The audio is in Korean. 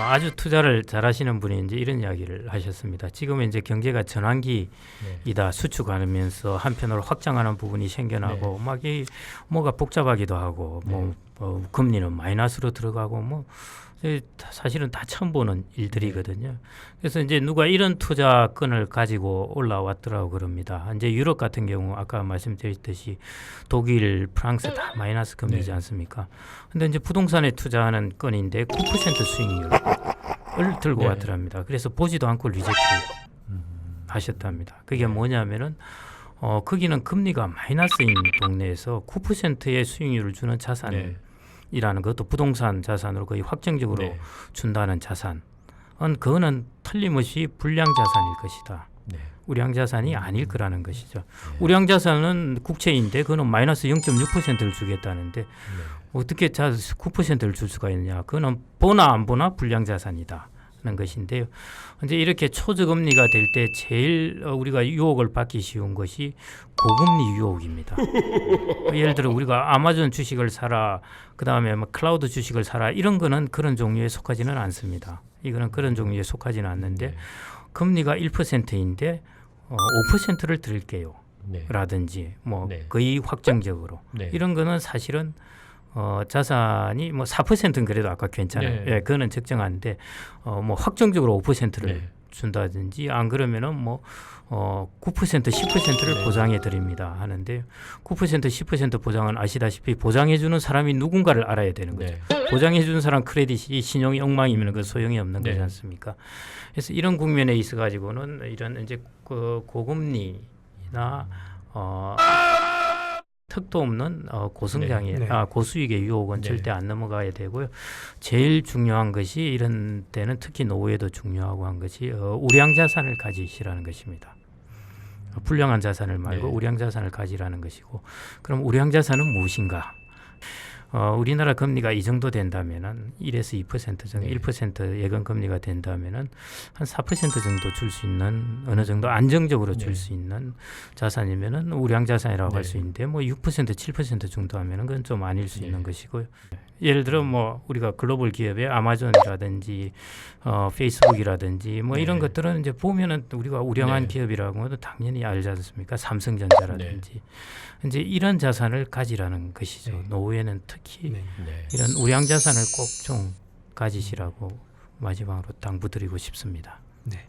아주 투자를 잘하시는 분이 이제 이런 이야기를 하셨습니다. 지금은 이제 경제가 전환기이다 수축하면서 한편으로 확장하는 부분이 생겨나고 막 이 뭐가 복잡하기도 하고 금리는 마이너스로 들어가고 사실은 다 처음 보는 일들이거든요. 그래서 이제 누가 이런 투자건을 가지고 올라왔더라고 그럽니다. 이제 유럽 같은 경우 아까 말씀드렸듯이 독일, 프랑스 다 마이너스 금리지 않습니까? 근데 이제 부동산에 투자하는 건인데 9% 수익률을 들고 왔더랍니다. 그래서 보지도 않고 리젝트 하셨답니다. 그게 뭐냐면은 거기는 금리가 마이너스인 동네에서 9%의 수익률을 주는 자산 이라는 것도 부동산 자산으로 거의 확정적으로 준다는 자산은 그거는 틀림없이 불량 자산일 것이다. 우량 자산이 아닐 거라는 것이죠. 우량 자산은 국채인데 그거는 마이너스 0.6%를 주겠다는데 어떻게 9%를 줄 수가 있느냐. 그거는 보나 안 보나 불량 자산이다. 는 것인데요. 이제 이렇게 초저금리가 될 때 제일 우리가 유혹을 받기 쉬운 것이 고금리 유혹입니다. 예를 들어 우리가 아마존 주식을 사라, 그 다음에 클라우드 주식을 사라 이런 거는 그런 종류에 속하지는 않습니다. 이거는 그런 종류에 속하지는 않는데 금리가 1%인데 5%를 드릴게요. 라든지 거의 확정적으로 이런 거는 사실은 자산이 4%는 그래도 아까 괜찮아요. 그거는 적정한데 확정적으로 5%를 준다든지 안 그러면은 9% 10%를 보장해 드립니다 하는데 9% 10% 보장은 아시다시피 보장해 주는 사람이 누군가를 알아야 되는 거죠. 보장해 주는 사람 크레딧이 신용이 엉망이면 그 소용이 없는 거지 않습니까? 그래서 이런 국면에 있어 가지고는 이런 이제 고금리나 턱도 없는 고성장의 고수익의 유혹은 절대 안 넘어가야 되고요. 제일 중요한 것이 이런 때는 특히 노후에도 중요하고 한 것이 우량 자산을 가지시라는 것입니다. 불량한 자산을 말고 우량 자산을 가지라는 것이고, 그럼 우량 자산은 무엇인가? 우리나라 금리가 이 정도 된다면은 1에서 2% 정도, 1% 예금 금리가 된다면은 한 4% 정도 줄 수 있는 어느 정도 안정적으로 줄 수 있는 자산이면은 우량 자산이라고 할 수 있는데 6% 7% 정도 하면은 그건 좀 아닐 수 있는 것이고요. 예를 들어 우리가 글로벌 기업의 아마존이라든지 페이스북이라든지 이런 것들은 이제 보면은 우리가 우량한 기업이라고 해도 당연히 알지 않습니까? 삼성전자라든지 이제 이런 자산을 가지라는 것이죠. 노후에는 특히 이런 우량 자산을 꼭 좀 가지시라고 마지막으로 당부드리고 싶습니다. 네.